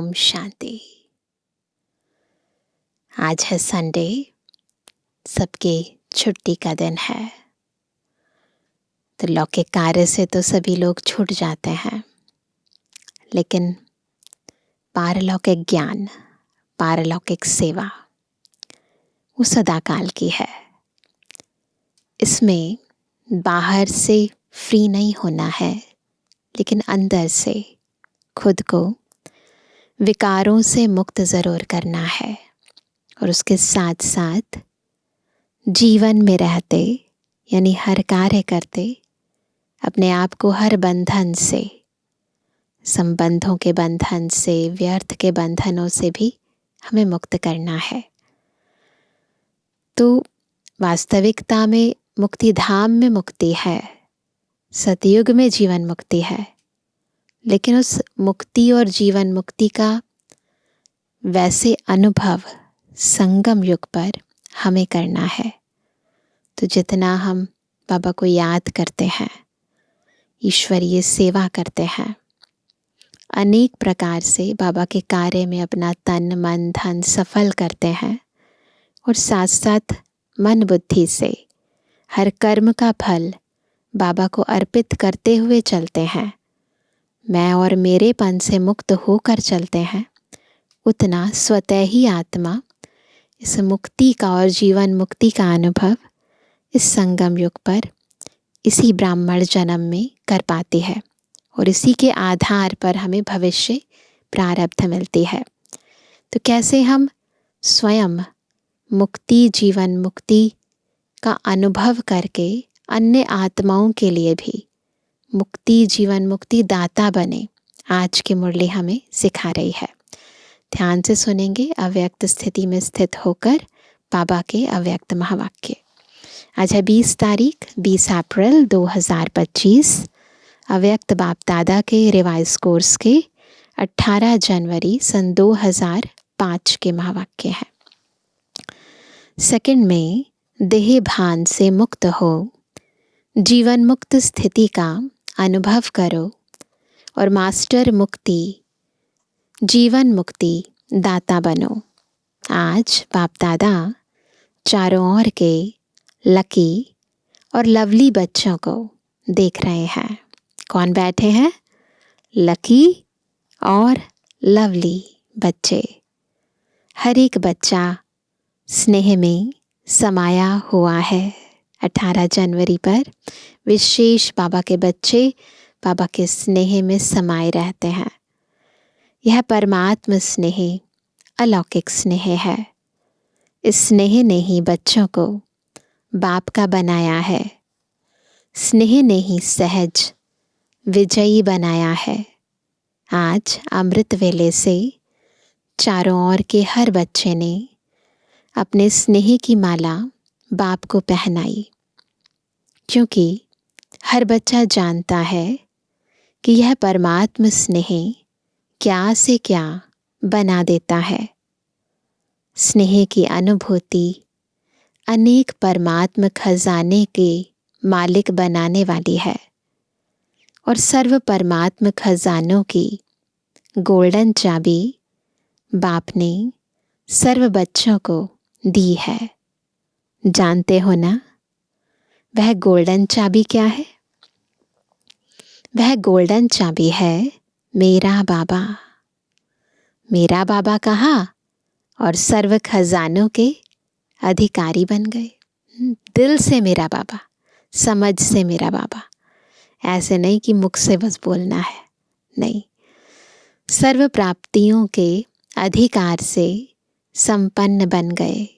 ओम शांति। आज है संडे, सबके छुट्टी का दिन है, तो लौकिक कार्य से तो सभी लोग छूट जाते हैं, लेकिन पारलौकिक ज्ञान, पारलौकिक सेवा वो सदाकाल की है। इसमें बाहर से फ्री नहीं होना है, लेकिन अंदर से खुद को विकारों से मुक्त ज़रूर करना है, और उसके साथ साथ जीवन में रहते यानी हर कार्य करते अपने आप को हर बंधन से, संबंधों के बंधन से, व्यर्थ के बंधनों से भी हमें मुक्त करना है। तो वास्तविकता में मुक्ति धाम में मुक्ति है, सतयुग में जीवन मुक्ति है, लेकिन उस मुक्ति और जीवन मुक्ति का वैसे अनुभव संगम युग पर हमें करना है। तो जितना हम बाबा को याद करते हैं, ईश्वरीय सेवा करते हैं, अनेक प्रकार से बाबा के कार्य में अपना तन मन धन सफल करते हैं, और साथ साथ मन बुद्धि से हर कर्म का फल बाबा को अर्पित करते हुए चलते हैं, मैं और मेरेपन से मुक्त होकर चलते हैं, उतना स्वतः ही आत्मा इस मुक्ति का और जीवन मुक्ति का अनुभव इस संगम युग पर इसी ब्राह्मण जन्म में कर पाती है, और इसी के आधार पर हमें भविष्य प्रारब्ध मिलती है। तो कैसे हम स्वयं मुक्ति जीवन मुक्ति का अनुभव करके अन्य आत्माओं के लिए भी मुक्ति जीवन मुक्ति दाता बने, आज की मुरली हमें सिखा रही है। ध्यान से सुनेंगे अव्यक्त स्थिति में स्थित होकर बाबा के अव्यक्त महावाक्य। आज है 20 तारीख 20 अप्रैल 2025, अव्यक्त बाप दादा के रिवाइज कोर्स के 18 जनवरी सन 2005 के महावाक्य हैं। सेकंड में, देह भान से मुक्त हो, जीवन मुक्त स्थिति का अनुभव करो और मास्टर मुक्ति जीवन मुक्ति दाता बनो। आज बाप दादा चारों ओर के लकी और लवली बच्चों को देख रहे हैं। कौन बैठे हैं? लकी और लवली बच्चे। हर एक बच्चा स्नेह में समाया हुआ है। 18 जनवरी पर विशेष बाबा के बच्चे बाबा के स्नेह में समाये रहते हैं। यह परमात्म स्नेह अलौकिक स्नेह है। इस स्नेह ने ही बच्चों को बाप का बनाया है। स्नेह ने ही सहज विजयी बनाया है। आज अमृत वेले से चारों ओर के हर बच्चे ने अपने स्नेह की माला बाप को पहनाई, क्योंकि हर बच्चा जानता है कि यह परमात्म स्नेह क्या से क्या बना देता है। स्नेह की अनुभूति अनेक परमात्म खजाने के मालिक बनाने वाली है, और सर्व परमात्म खजानों की गोल्डन चाबी बाप ने सर्व बच्चों को दी है। जानते हो ना, वह गोल्डन चाबी क्या है? वह गोल्डन चाबी है मेरा बाबा। मेरा बाबा कहा और सर्व खजानों के अधिकारी बन गए। दिल से मेरा बाबा, समझ से मेरा बाबा। ऐसे नहीं कि मुख से बस बोलना है, नहीं। सर्व प्राप्तियों के अधिकार से संपन्न बन गए,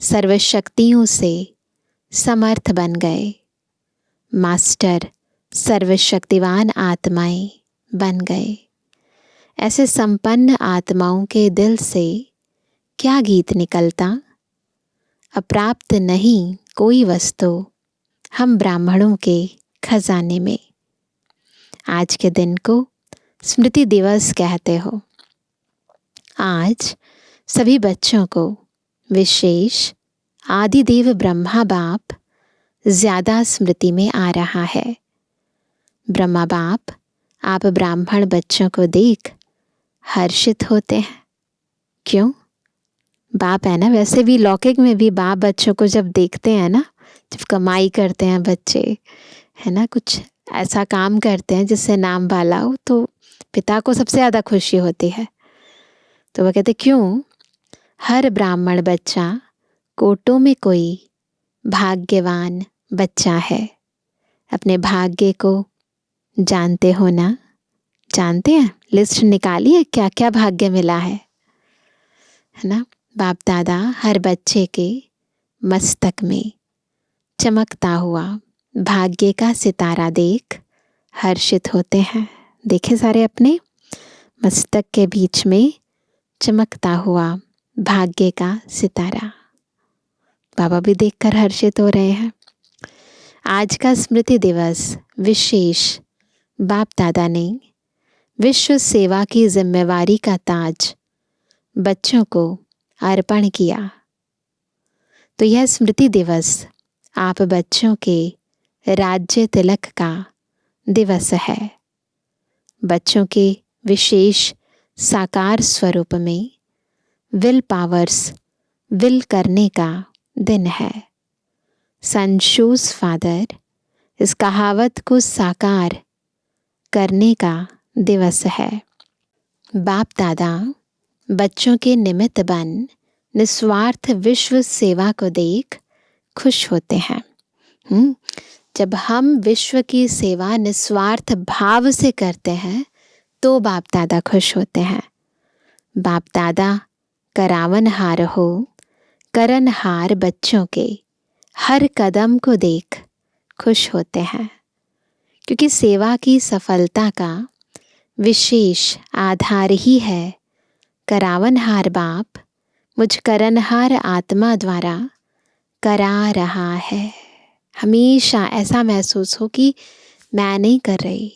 सर्व शक्तियों से समर्थ बन गए, मास्टर सर्वशक्तिवान आत्माएं बन गए। ऐसे संपन्न आत्माओं के दिल से क्या गीत निकलता? अप्राप्त नहीं कोई वस्तु हम ब्राह्मणों के खजाने में। आज के दिन को स्मृति दिवस कहते हो। आज सभी बच्चों को विशेष आदिदेव ब्रह्मा बाप ज़्यादा स्मृति में आ रहा है। ब्रह्मा बाप आप ब्राह्मण बच्चों को देख हर्षित होते हैं। क्यों? बाप है ना। वैसे भी लौकिक में भी बाप बच्चों को जब देखते हैं ना, जब कमाई करते हैं बच्चे, है ना, कुछ ऐसा काम करते हैं जिससे नाम वाला हो, तो पिता को सबसे ज़्यादा खुशी होती है। तो वह कहते क्यों? हर ब्राह्मण बच्चा कोटों में कोई भाग्यवान बच्चा है। अपने भाग्य को जानते हो ना? जानते हैं? लिस्ट निकालिए क्या क्या भाग्य मिला है ना। बाप दादा हर बच्चे के मस्तक में चमकता हुआ भाग्य का सितारा देख हर्षित होते हैं। देखे सारे अपने मस्तक के बीच में चमकता हुआ भाग्य का सितारा। बाबा भी देखकर हर्षित हो रहे हैं। आज का स्मृति दिवस विशेष बाप दादा ने विश्व सेवा की जिम्मेवारी का ताज बच्चों को अर्पण किया। तो यह स्मृति दिवस आप बच्चों के राज्य तिलक का दिवस है। बच्चों के विशेष साकार स्वरूप में विल पावर्स विल करने का दिन है। सन शोज फादर इस कहावत को साकार करने का दिवस है। बाप दादा बच्चों के निमित्त बन निस्वार्थ विश्व सेवा को देख खुश होते हैं। जब हम विश्व की सेवा निस्वार्थ भाव से करते हैं तो बाप दादा खुश होते हैं। बाप दादा करावनहार हो, करनहार बच्चों के हर कदम को देख खुश होते हैं, क्योंकि सेवा की सफलता का विशेष आधार ही है करावनहार बाप मुझ करनहार आत्मा द्वारा करा रहा है। हमेशा ऐसा महसूस हो कि मैं नहीं कर रही,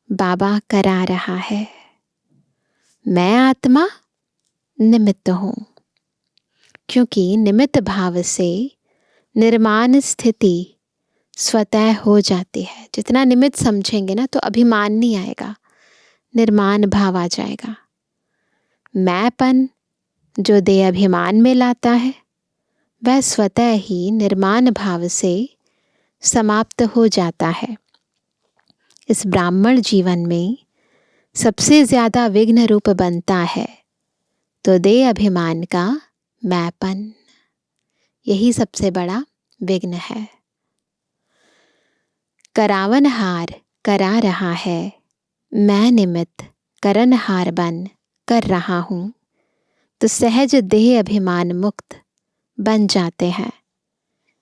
बाबा करा रहा है। मैं आत्मा निमित्त हूँ, क्योंकि निमित्त भाव से निर्माण स्थिति स्वतः हो जाती है। जितना निमित्त समझेंगे ना तो अभिमान नहीं आएगा, निर्माण भाव आ जाएगा। मैंपन जो देह अभिमान में लाता है वह स्वतः ही निर्माण भाव से समाप्त हो जाता है। इस ब्राह्मण जीवन में सबसे ज़्यादा विघ्न रूप बनता है तो देह अभिमान का मैंपन, यही सबसे बड़ा विघ्न है। करावनहार करा रहा है, मैं निमित्त करनहार बन कर रहा हूँ, तो सहज देह अभिमान मुक्त बन जाते हैं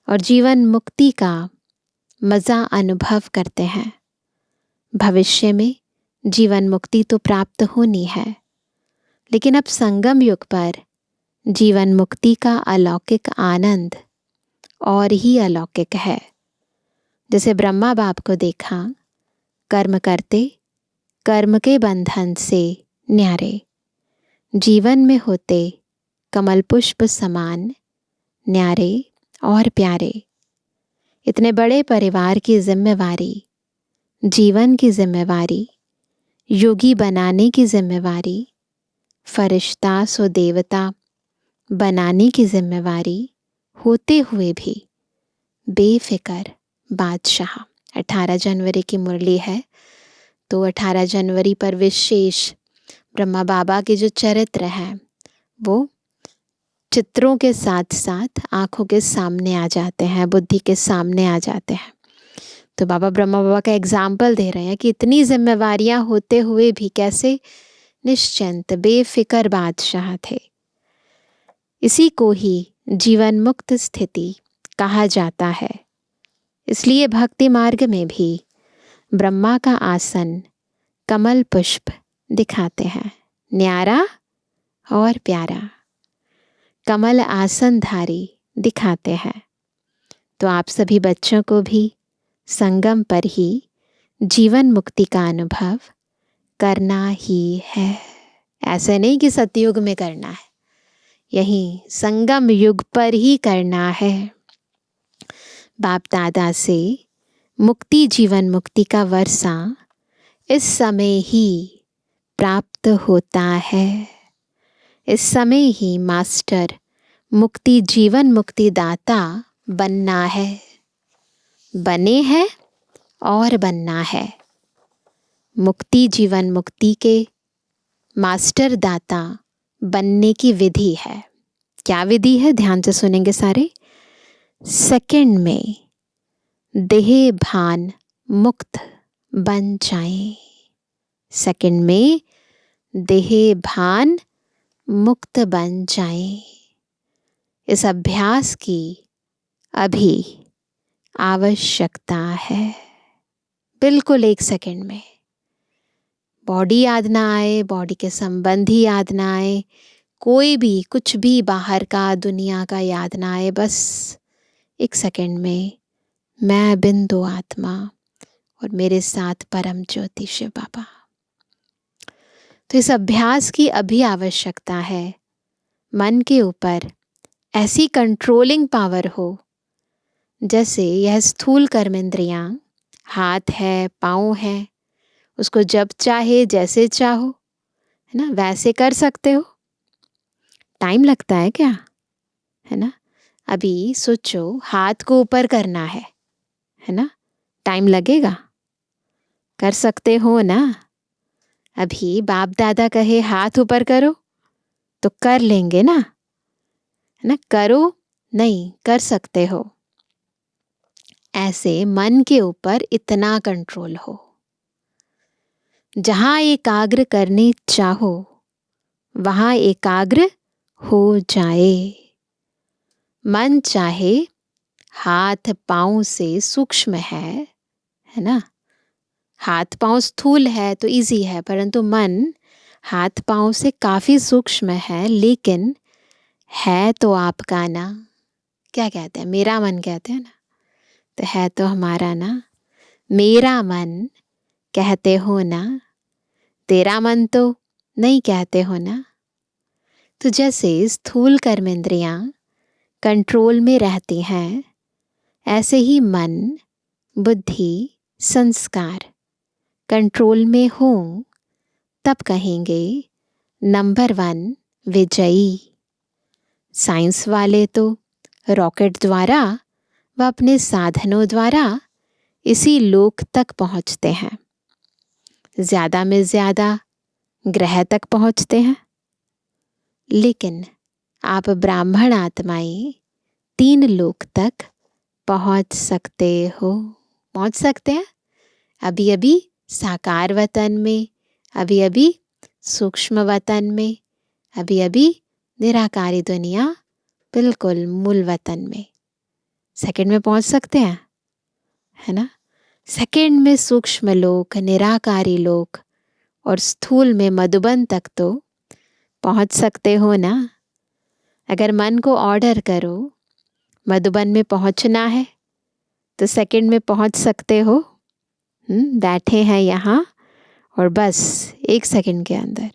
और जीवन मुक्ति का मज़ा अनुभव करते हैं। भविष्य में जीवन मुक्ति तो प्राप्त होनी है, लेकिन अब संगम युग पर जीवन मुक्ति का अलौकिक आनंद और ही अलौकिक है। जैसे ब्रह्मा बाप को देखा, कर्म करते कर्म के बंधन से न्यारे, जीवन में होते कमल पुष्प समान न्यारे और प्यारे। इतने बड़े परिवार की जिम्मेवारी, जीवन की जिम्मेवारी, योगी बनाने की जिम्मेवारी, फरिश्ता सो देवता बनाने की जिम्मेवारी होते हुए भी बेफिक्र बादशाह। 18 जनवरी की मुरली है, तो 18 जनवरी पर विशेष ब्रह्मा बाबा के जो चरित्र हैं वो चित्रों के साथ साथ आँखों के सामने आ जाते हैं, बुद्धि के सामने आ जाते हैं। तो बाबा ब्रह्मा बाबा का एग्जाम्पल दे रहे हैं कि इतनी जिम्मेवारियां होते हुए भी कैसे निश्चिंत बेफिक्र बादशाह थे। इसी को ही जीवन मुक्त स्थिति कहा जाता है। इसलिए भक्ति मार्ग में भी ब्रह्मा का आसन कमल पुष्प दिखाते हैं, न्यारा और प्यारा कमल आसनधारी दिखाते हैं। तो आप सभी बच्चों को भी संगम पर ही जीवन मुक्ति का अनुभव करना ही है। ऐसे नहीं कि सतयुग में करना है, यही संगम युग पर ही करना है। बाप दादा से मुक्ति जीवन मुक्ति का वर्षा इस समय ही प्राप्त होता है। इस समय ही मास्टर मुक्ति जीवन मुक्ति दाता बनना है, बने हैं और बनना है। मुक्ति जीवन मुक्ति के मास्टर दाता बनने की विधि है। क्या विधि है? ध्यान से सुनेंगे सारे। सेकंड में देह भान मुक्त बन जाएं। सेकंड में देह भान मुक्त बन जाएं। इस अभ्यास की अभी आवश्यकता है। बिल्कुल 1 सेकंड में बॉडी याद ना आए, बॉडी के संबंधी याद ना आए, कोई भी कुछ भी बाहर का दुनिया का याद ना आए। बस 1 सेकंड में मैं बिंदु आत्मा और मेरे साथ परम ज्योति शिव बाबा। तो इस अभ्यास की अभी आवश्यकता है। मन के ऊपर ऐसी कंट्रोलिंग पावर हो जैसे यह स्थूल कर्मेंद्रियां, हाथ है, पाँव है, उसको जब चाहे जैसे चाहो, है ना, वैसे कर सकते हो। टाइम लगता है क्या? है ना। अभी सोचो, हाथ को ऊपर करना है ना, टाइम लगेगा? कर सकते हो ना। अभी बाप दादा कहे हाथ ऊपर करो तो कर लेंगे ना, है ना। करो नहीं, कर सकते हो। ऐसे मन के ऊपर इतना कंट्रोल हो, जहां एकाग्र करने चाहो वहां एकाग्र हो जाए। मन चाहे हाथ पांव से सूक्ष्म है ना। हाथ पांव स्थूल है तो इजी है, परंतु मन हाथ पांव से काफी सूक्ष्म है, लेकिन है तो आपका ना। क्या कहते हैं? मेरा मन कहते हैं ना, तो है तो हमारा ना। मेरा मन कहते हो ना, तेरा मन तो नहीं कहते हो ना। तो जैसे स्थूल कर्मेंद्रियां कंट्रोल में रहती हैं, ऐसे ही मन, बुद्धि, संस्कार कंट्रोल में हो, तब कहेंगे नंबर 1 विजयी। साइंस वाले तो रॉकेट द्वारा व अपने साधनों द्वारा इसी लोक तक पहुंचते हैं, ज्यादा में ज्यादा ग्रह तक पहुंचते हैं। लेकिन आप ब्राह्मण आत्माएं 3 लोक तक पहुंच सकते हो। पहुंच सकते हैं अभी अभी साकार वतन में, अभी अभी सूक्ष्म वतन में, अभी अभी निराकारी दुनिया बिल्कुल मूल वतन में। सेकंड में पहुंच सकते हैं, है ना। सेकंड में सूक्ष्म लोक, निराकारी लोक और स्थूल में मधुबन तक तो पहुंच सकते हो ना। अगर मन को ऑर्डर करो मधुबन में पहुंचना है तो सेकंड में पहुंच सकते हो। बैठे हैं यहाँ और बस 1 सेकंड के अंदर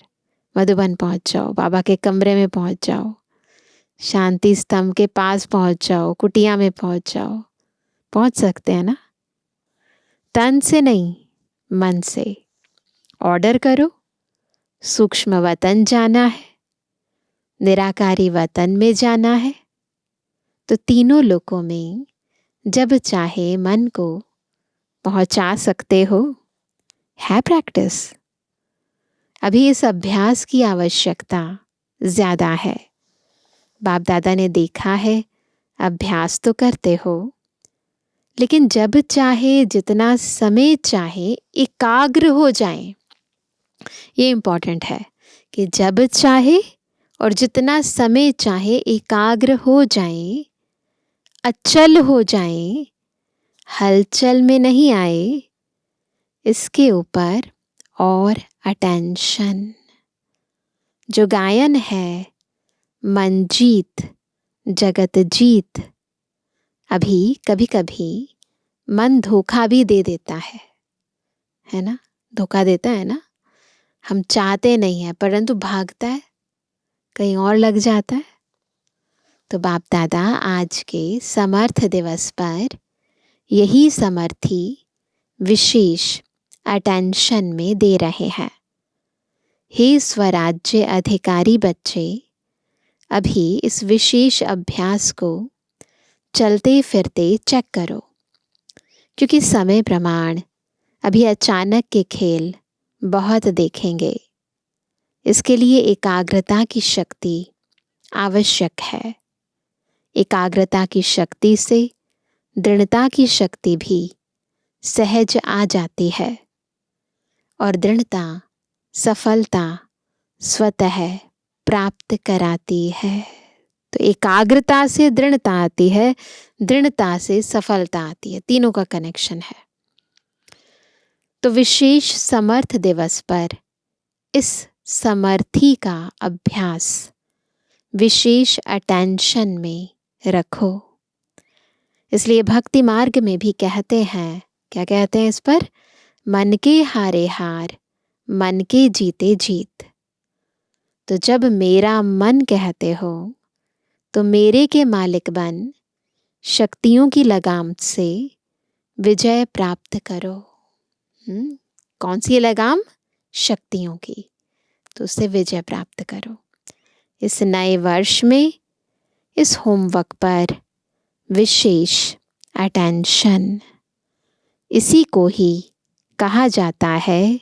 मधुबन पहुंच जाओ, बाबा के कमरे में पहुंच जाओ, शांति स्तंभ के पास पहुंच जाओ, कुटिया में पहुंच जाओ। पहुंच सकते हैं ना। तन से नहीं, मन से ऑर्डर करो। सूक्ष्म वतन जाना है, निराकारी वतन में जाना है, तो तीनों लोकों में जब चाहे मन को पहुंचा सकते हो। है प्रैक्टिस। अभी इस अभ्यास की आवश्यकता ज्यादा है। बाप दादा ने देखा है, अभ्यास तो करते हो, लेकिन जब चाहे, जितना समय चाहे एकाग्र हो जाएं। ये इम्पॉर्टेंट है कि जब चाहे और जितना समय चाहे एकाग्र हो जाएं, अचल हो जाएं, हलचल में नहीं आए। इसके ऊपर और अटेंशन। जो गायन है, मनजीत जगत जीत। अभी कभी कभी मन धोखा भी दे देता है ना। धोखा देता है ना। हम चाहते नहीं है परंतु भागता है, कहीं और लग जाता है। तो बाप दादा आज के समर्थ दिवस पर यही समर्थी विशेष अटेंशन में दे रहे हैं हे स्वराज्य अधिकारी बच्चे, अभी इस विशेष अभ्यास को चलते फिरते चेक करो, क्योंकि समय प्रमाण अभी अचानक के खेल बहुत देखेंगे। इसके लिए एकाग्रता की शक्ति आवश्यक है। एकाग्रता की शक्ति से दृढ़ता की शक्ति भी सहज आ जाती है, और दृढ़ता सफलता स्वतः प्राप्त कराती है। तो एकाग्रता से दृढ़ता आती है, दृढ़ता से सफलता आती है, तीनों का कनेक्शन है। तो विशेष समर्थ दिवस पर इस समर्थी का अभ्यास विशेष अटेंशन में रखो। इसलिए भक्ति मार्ग में भी कहते हैं, क्या कहते हैं इस पर? मन के हारे हार, मन के जीते जीत। तो जब मेरा मन कहते हो तो मेरे के मालिक बन शक्तियों की लगाम से विजय प्राप्त करो। कौन सी लगाम? शक्तियों की। तो उससे विजय प्राप्त करो। इस नए वर्ष में इस होमवर्क पर विशेष अटेंशन, इसी को ही कहा जाता है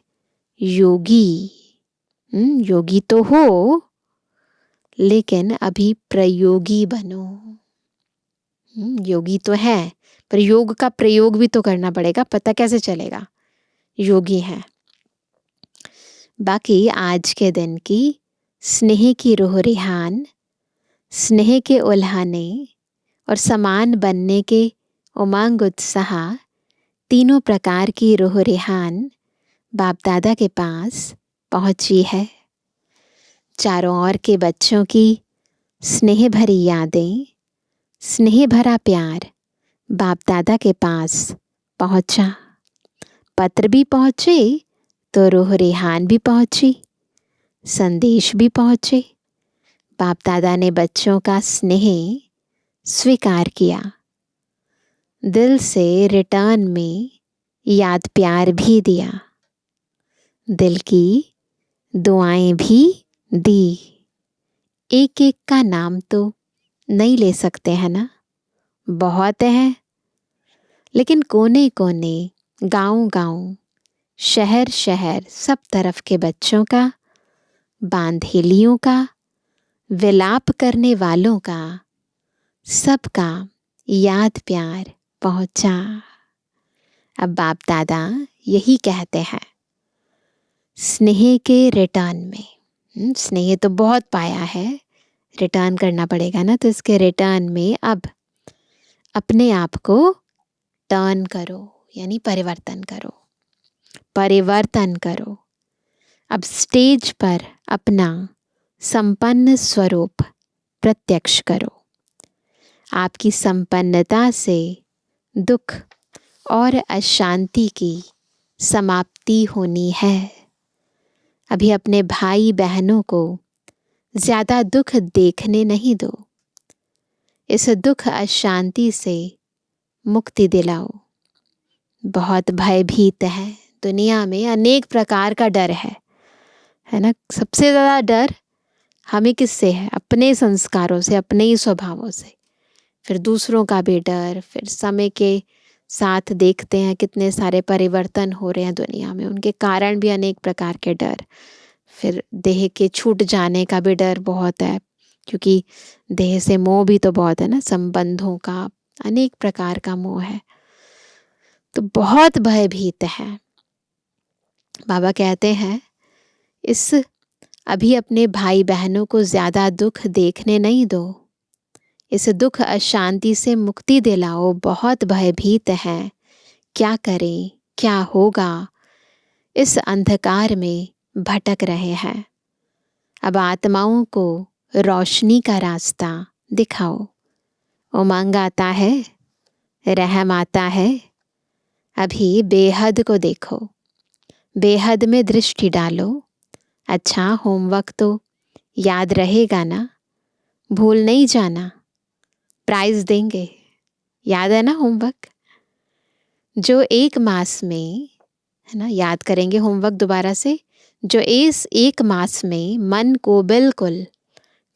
योगी। योगी तो हो, लेकिन अभी प्रयोगी बनो। योगी तो है, पर योग का प्रयोग भी तो करना पड़ेगा। पता कैसे चलेगा योगी है? बाकी आज के दिन की स्नेह की रूह रिहान, स्नेह के उल्हाने और समान बनने के उमंग उत्साह, तीनों प्रकार की रूह रिहान बाप दादा के पास पहुंची है। चारों ओर के बच्चों की स्नेह भरी यादें, स्नेह भरा प्यार बाप दादा के पास पहुंचा। पत्र भी पहुंचे तो रूह रिहान भी पहुंची, संदेश भी पहुंचे। बाप दादा ने बच्चों का स्नेह स्वीकार किया, दिल से रिटर्न में याद प्यार भी दिया, दिल की दुआएं भी दी। एक एक का नाम तो नहीं ले सकते हैं ना, बहुत है। लेकिन कोने कोने, गांव गांव, शहर शहर, सब तरफ के बच्चों का, बांधेलियों का, विलाप करने वालों का, सबका याद प्यार पहुंचा। अब बाप दादा यही कहते हैं, स्नेह के रिटर्न में, स्नेह तो बहुत पाया है, रिटर्न करना पड़ेगा ना, तो इसके रिटर्न में अब अपने आप को टर्न करो, यानी परिवर्तन करो, परिवर्तन करो। अब स्टेज पर अपना संपन्न स्वरूप प्रत्यक्ष करो। आपकी संपन्नता से दुख और अशांति की समाप्ति होनी है। अभी अपने भाई बहनों को ज्यादा दुख देखने नहीं दो। इस दुख अशांति से मुक्ति दिलाओ। बहुत भयभीत है दुनिया में, अनेक प्रकार का डर है ना। सबसे ज़्यादा डर हमें किससे है? अपने संस्कारों से, अपने ही स्वभावों से। फिर दूसरों का भी डर, फिर समय के साथ देखते हैं कितने सारे परिवर्तन हो रहे हैं दुनिया में, उनके कारण भी अनेक प्रकार के डर। फिर देह के छूट जाने का भी डर बहुत है, क्योंकि देह से मोह भी तो बहुत है ना, संबंधों का, अनेक प्रकार का मोह है। तो बहुत भयभीत है। बाबा कहते हैं, इस अभी अपने भाई बहनों को ज़्यादा दुख देखने नहीं दो। इस दुख अशांति से मुक्ति दिलाओ। बहुत भयभीत हैं, क्या करें, क्या होगा, इस अंधकार में भटक रहे हैं। अब आत्माओं को रोशनी का रास्ता दिखाओ। उमंग आता है, रहम आता है। अभी बेहद को देखो, बेहद में दृष्टि डालो। अच्छा, होमवर्क तो याद रहेगा ना, भूल नहीं जाना, प्राइज देंगे, याद है ना होमवर्क? जो 1 मास में, है ना, याद करेंगे होमवर्क दोबारा से, जो इस 1 मास में मन को बिल्कुल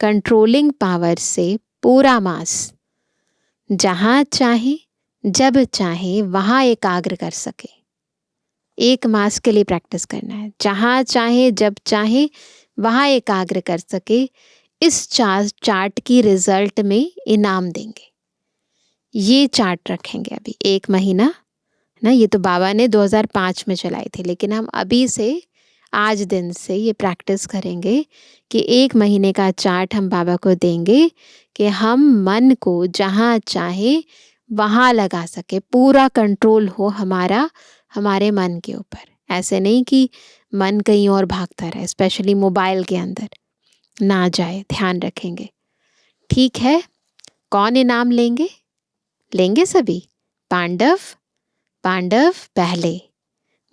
कंट्रोलिंग पावर से पूरा मास जहाँ चाहे जब चाहे वहाँ एकाग्र कर सके। 1 मास के लिए प्रैक्टिस करना है, जहाँ चाहे जब चाहे वहाँ एकाग्र कर सके। इस चार्ट की रिजल्ट में इनाम देंगे। ये चार्ट रखेंगे अभी 1 महीना ना। ये तो बाबा ने 2005 में चलाई थी, लेकिन हम अभी से आज दिन से ये प्रैक्टिस करेंगे कि 1 महीने का चार्ट हम बाबा को देंगे कि हम मन को जहाँ चाहे वहाँ लगा सके, पूरा कंट्रोल हो हमारा हमारे मन के ऊपर। ऐसे नहीं कि मन कहीं और भागता रहे, स्पेशली मोबाइल के अंदर ना जाए, ध्यान रखेंगे। ठीक है, कौन इनाम लेंगे? लेंगे सभी। पांडव पहले,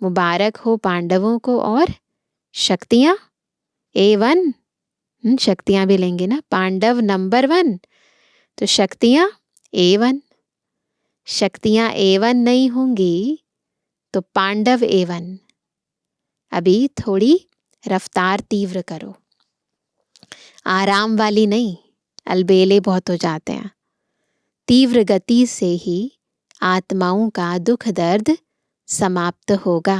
मुबारक हो पांडवों को। और शक्तियाँ A1, शक्तियाँ भी लेंगे ना। पांडव नंबर 1 तो शक्तियाँ A1। शक्तियाँ A1 नहीं होंगी तो पांडव A1। अभी थोड़ी रफ्तार तीव्र करो, आराम वाली नहीं, अलबेले बहुत हो जाते हैं। तीव्र गति से ही आत्माओं का दुख दर्द समाप्त होगा।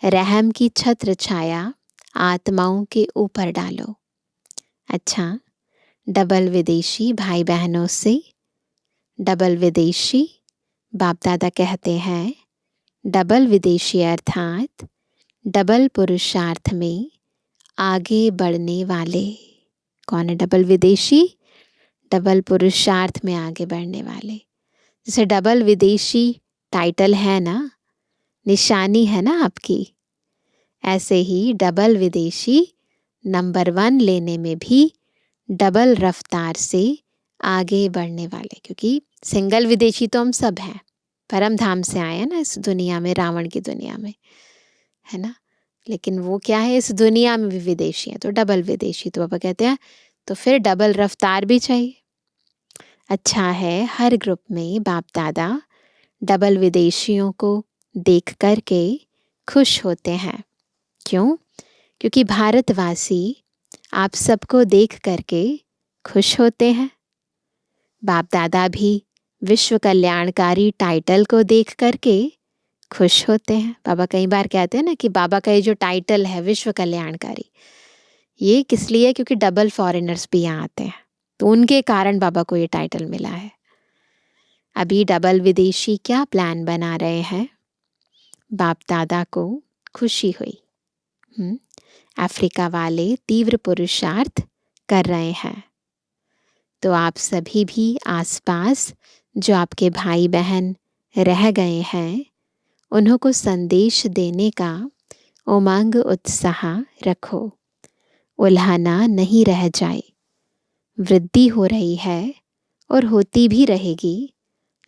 रहम की छत्र छाया आत्माओं के ऊपर डालो। अच्छा, डबल विदेशी भाई बहनों से, डबल विदेशी बाप दादा कहते हैं, डबल विदेशी अर्थात डबल पुरुषार्थ में आगे बढ़ने वाले। कौन है डबल विदेशी? डबल पुरुषार्थ में आगे बढ़ने वाले। जैसे डबल विदेशी टाइटल है ना, निशानी है ना आपकी, ऐसे ही डबल विदेशी नंबर 1 लेने में भी डबल रफ्तार से आगे बढ़ने वाले। क्योंकि सिंगल विदेशी तो हम सब हैं, परम धाम से आए हैं ना इस दुनिया में, रावण की दुनिया में, है ना। लेकिन वो क्या है, इस दुनिया में भी विदेशी हैं, तो डबल विदेशी। तो पापा कहते हैं तो फिर डबल रफ्तार भी चाहिए। अच्छा है, हर ग्रुप में बाप दादा डबल विदेशियों को देख कर के खुश होते हैं। क्यों? क्योंकि भारतवासी आप सबको देख करके खुश होते हैं। बाप दादा भी विश्व कल्याणकारी टाइटल को देख करके खुश होते हैं। बाबा कई बार कहते हैं ना कि बाबा का ये जो टाइटल है विश्व कल्याणकारी, ये किस लिए? क्योंकि डबल फॉरेनर्स भी यहाँ आते हैं, तो उनके कारण बाबा को ये टाइटल मिला है। अभी डबल विदेशी क्या प्लान बना रहे हैं? बाप दादा को खुशी हुई, अफ्रीका वाले तीव्र पुरुषार्थ कर रहे हैं, तो आप सभी भी आसपास जो आपके भाई बहन रह गए हैं उन्हों को संदेश देने का उमंग उत्साह रखो। उल्हाना नहीं रह जाए। वृद्धि हो रही है और होती भी रहेगी,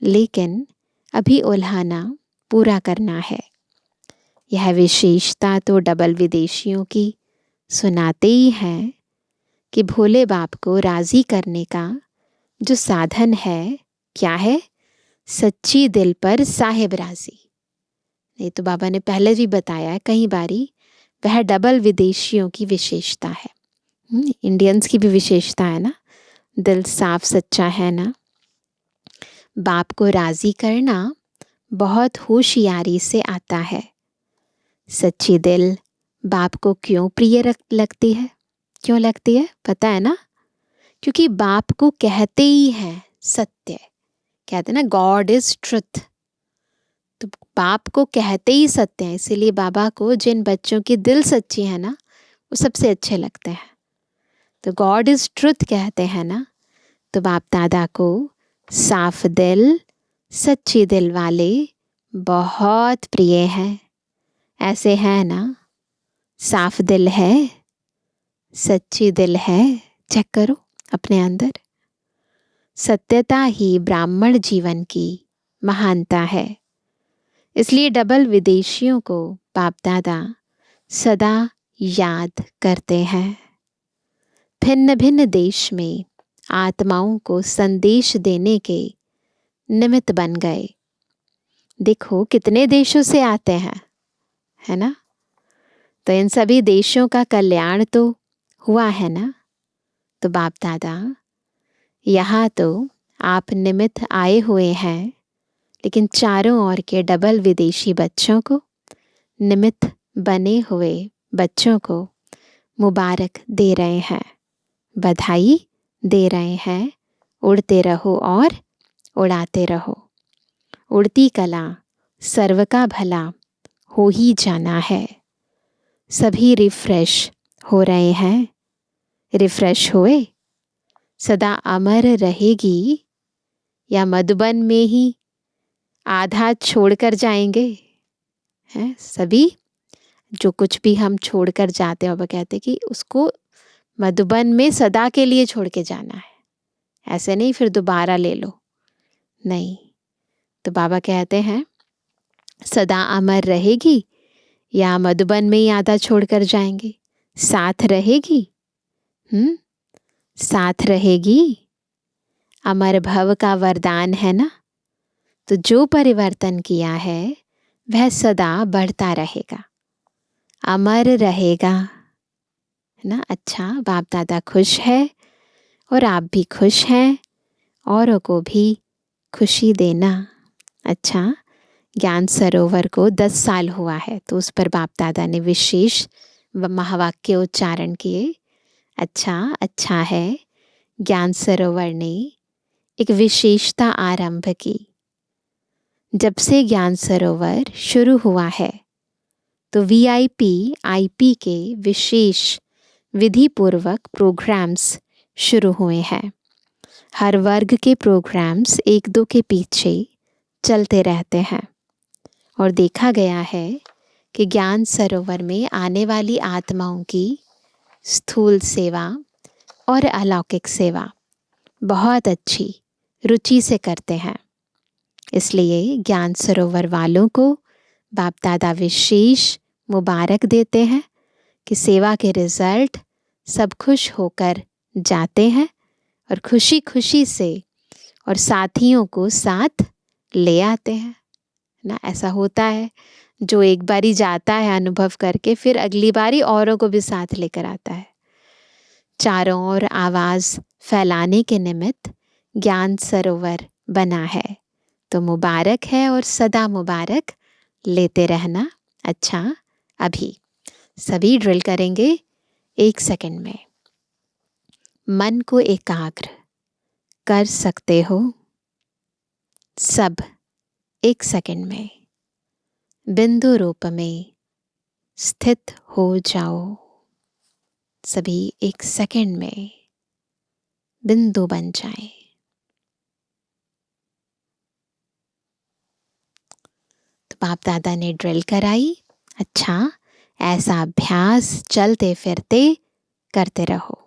लेकिन अभी उल्हाना पूरा करना है। यह विशेषता तो डबल विदेशियों की सुनाते ही हैं कि भोले बाप को राज़ी करने का जो साधन है क्या है? सच्ची दिल पर साहिब राज़ी। नहीं तो बाबा ने पहले भी बताया है कई बारी, वह डबल विदेशियों की विशेषता है। इंडियंस की भी विशेषता है ना, दिल साफ सच्चा है ना। बाप को राज़ी करना बहुत होशियारी से आता है। सच्ची दिल बाप को क्यों प्रिय लगती है? क्यों लगती है पता है ना? क्योंकि बाप को कहते ही हैं सत्य, कहते हैं ना गॉड इज ट्रुथ, तो बाप को कहते ही सत्य है। इसीलिए बाबा को जिन बच्चों की दिल सच्ची है ना वो सबसे अच्छे लगते हैं। तो गॉड इज ट्रुथ कहते हैं ना, तो बाप दादा को साफ दिल सच्ची दिल वाले बहुत प्रिय हैं। ऐसे है ना? साफ दिल है, सच्ची दिल है, चेक करो अपने अंदर। सत्यता ही ब्राह्मण जीवन की महानता है। इसलिए डबल विदेशियों को बाप दादा सदा याद करते हैं। भिन्न भिन्न देश में आत्माओं को संदेश देने के निमित्त बन गए। देखो कितने देशों से आते हैं, है ना। तो इन सभी देशों का कल्याण तो हुआ है ना। तो बाप दादा यहाँ तो आप निमित्त आए हुए हैं, लेकिन चारों ओर के डबल विदेशी बच्चों को, निमित्त बने हुए बच्चों को मुबारक दे रहे हैं, बधाई दे रहे हैं। उड़ते रहो और उड़ाते रहो। उड़ती कला सर्व का भला हो ही जाना है। सभी रिफ्रेश हो रहे हैं। रिफ्रेश हुए? सदा अमर रहेगी या मधुबन में ही आधा छोड़कर जाएंगे? हैं सभी जो कुछ भी हम छोड़कर जाते हैं, वो कहते कि उसको मधुबन में सदा के लिए छोड़ के जाना है, ऐसे नहीं फिर दोबारा ले लो, नहीं। तो बाबा कहते हैं सदा अमर रहेगी या मधुबन में ही आधा छोड़कर जाएंगे? साथ रहेगी, साथ रहेगी। अमर भव का वरदान है ना। तो जो परिवर्तन किया है वह सदा बढ़ता रहेगा, अमर रहेगा, है ना। अच्छा, बाप दादा खुश है और आप भी खुश हैं, औरों को भी खुशी देना। अच्छा, ज्ञान सरोवर को 10 साल हुआ है, तो उस पर बाप दादा ने विशेष महावाक्य उच्चारण किए। अच्छा है, ज्ञान सरोवर ने एक विशेषता आरंभ की। जब से ज्ञान सरोवर शुरू हुआ है तो VIP IP के विशेष विधि पूर्वक प्रोग्राम्स शुरू हुए हैं। हर वर्ग के प्रोग्राम्स एक दो के पीछे चलते रहते हैं और देखा गया है कि ज्ञान सरोवर में आने वाली आत्माओं की स्थूल सेवा और अलौकिक सेवा बहुत अच्छी रुचि से करते हैं। इसलिए ज्ञान सरोवर वालों को बाप दादा विशेष मुबारक देते हैं कि सेवा के रिजल्ट सब खुश होकर जाते हैं और खुशी खुशी से और साथियों को साथ ले आते हैं ना। ऐसा होता है, जो एक बारी जाता है अनुभव करके, फिर अगली बारी औरों को भी साथ लेकर आता है। चारों ओर आवाज़ फैलाने के निमित्त ज्ञान सरोवर बना है। तो मुबारक है और सदा मुबारक लेते रहना। अच्छा, अभी सभी ड्रिल करेंगे 1 सेकंड में। मन को एकाग्र कर सकते हो सब 1 सेकंड में। बिंदु रूप में स्थित हो जाओ। सभी 1 सेकंड में बिंदु बन जाए। तो बाप दादा ने ड्रिल कराई। अच्छा, ऐसा अभ्यास चलते फिरते करते रहो।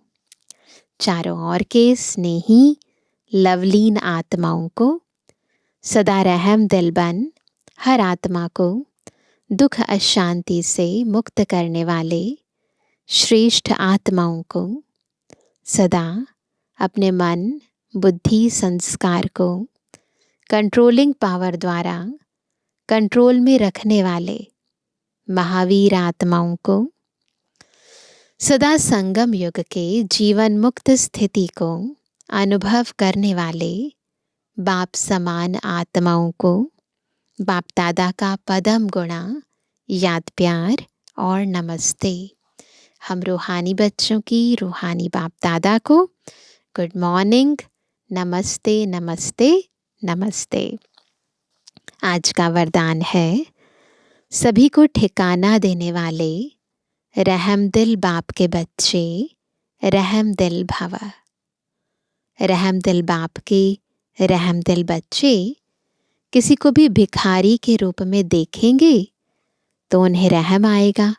चारों ओर के स्नेही लवलीन आत्माओं को सदा रहम दिल बन हर आत्मा को दुख अशांति से मुक्त करने वाले श्रेष्ठ आत्माओं को सदा अपने मन बुद्धि संस्कार को कंट्रोलिंग पावर द्वारा कंट्रोल में रखने वाले महावीर आत्माओं को सदा संगम युग के जीवन मुक्त स्थिति को अनुभव करने वाले बाप समान आत्माओं को बाप दादा का पदम गुणा याद प्यार और नमस्ते। हम रूहानी बच्चों की रूहानी बाप दादा को गुड मॉर्निंग, नमस्ते नमस्ते नमस्ते। आज का वरदान है सभी को ठिकाना देने वाले रहमदिल बाप के बच्चे रहमदिल भव। रहमदिल बाप के रहमदिल बच्चे किसी को भी भिखारी के रूप में देखेंगे तो उन्हें रहम आएगा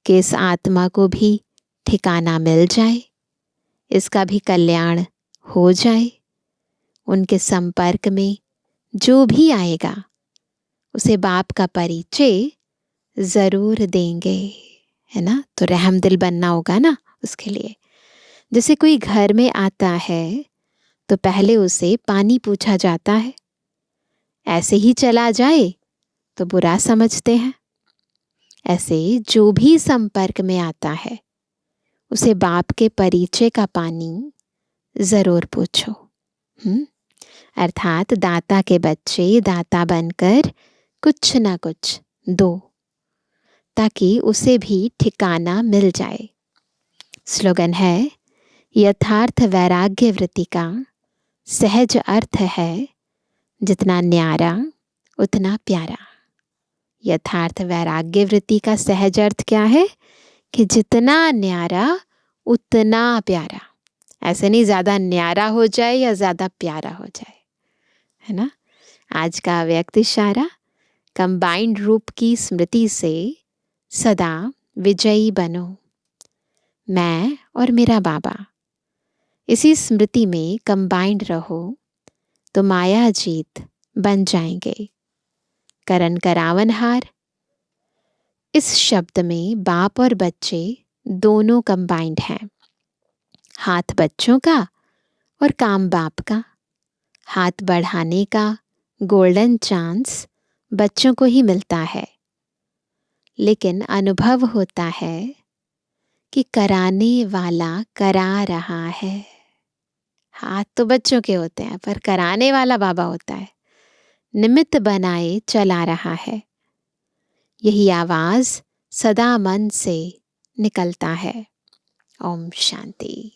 कि इस आत्मा को भी ठिकाना मिल जाए, इसका भी कल्याण हो जाए। उनके संपर्क में जो भी आएगा उसे बाप का परिचय ज़रूर देंगे, है ना। तो रहमदिल बनना होगा ना उसके लिए। जैसे कोई घर में आता है तो पहले उसे पानी पूछा जाता है, ऐसे ही चला जाए तो बुरा समझते हैं। ऐसे जो भी संपर्क में आता है उसे बाप के परिचय का पानी ज़रूर पूछो। अर्थात दाता के बच्चे दाता बनकर कुछ ना कुछ दो, ताकि उसे भी ठिकाना मिल जाए। स्लोगन है, यथार्थ वैराग्य वृत्ति का सहज अर्थ है, जितना न्यारा उतना प्यारा। यथार्थ वैराग्य वृत्ति का सहज अर्थ क्या है कि जितना न्यारा उतना प्यारा। ऐसे नहीं ज़्यादा न्यारा हो जाए या ज़्यादा प्यारा हो जाए, है ना। आज का व्यक्त इशारा, कंबाइंड रूप की स्मृति से सदा विजयी बनो। मैं और मेरा बाबा इसी स्मृति में कंबाइंड रहो तो माया जीत बन जाएंगे। करण करावनहार, इस शब्द में बाप और बच्चे दोनों कंबाइंड हैं। हाथ बच्चों का और काम बाप का। हाथ बढ़ाने का गोल्डन चांस बच्चों को ही मिलता है, लेकिन अनुभव होता है कि कराने वाला करा रहा है। हाथ तो बच्चों के होते हैं, पर कराने वाला बाबा होता है। निमित्त बनाए चला रहा है। यही आवाज सदा मन से निकलता है। ओम शांति।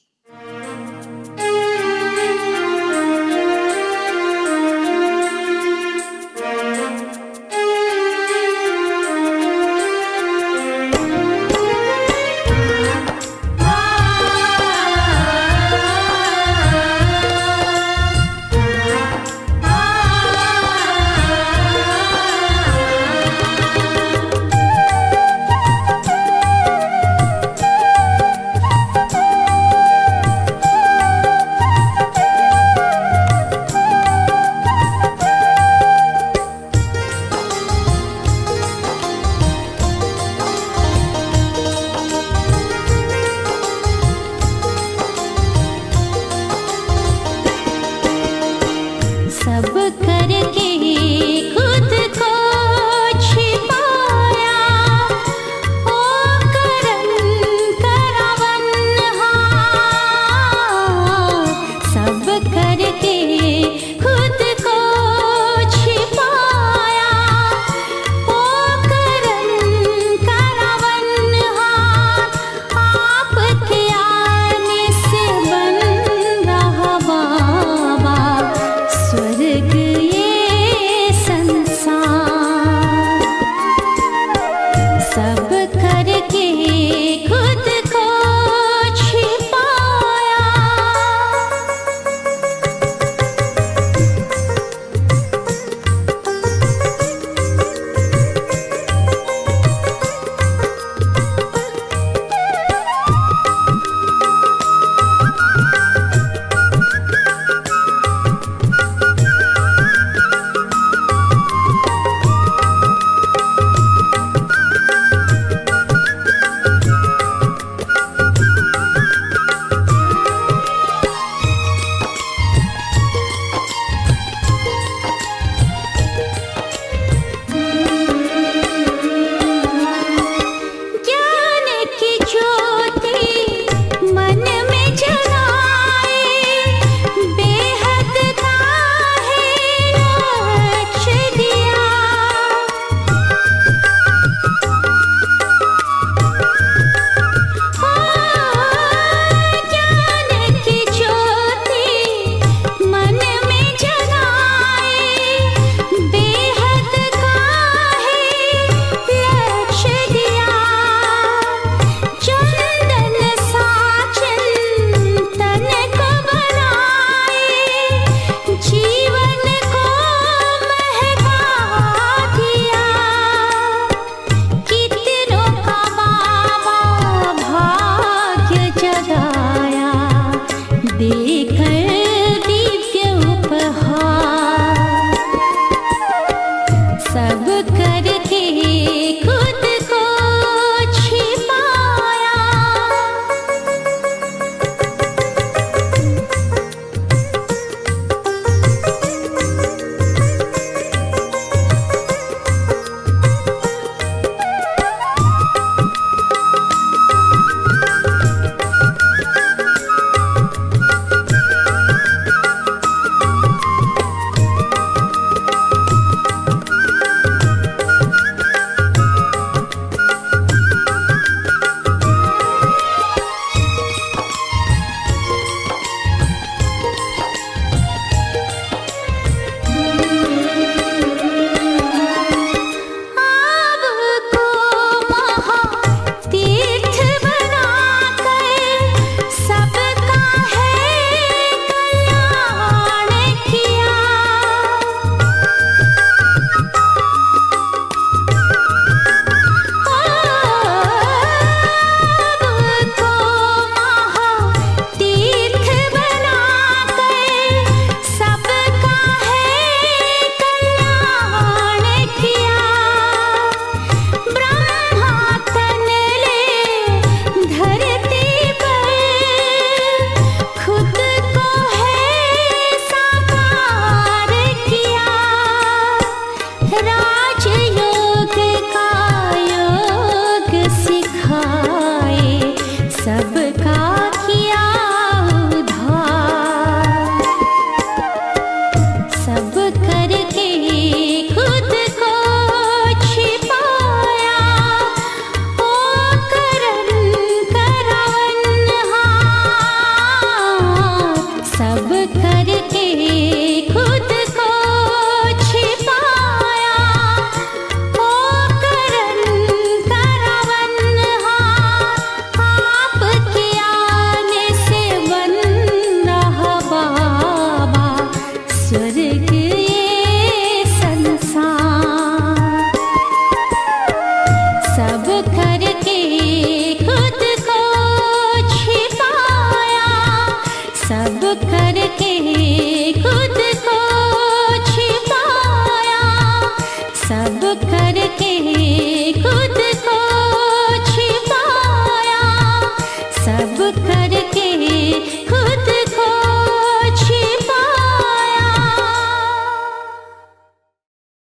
करके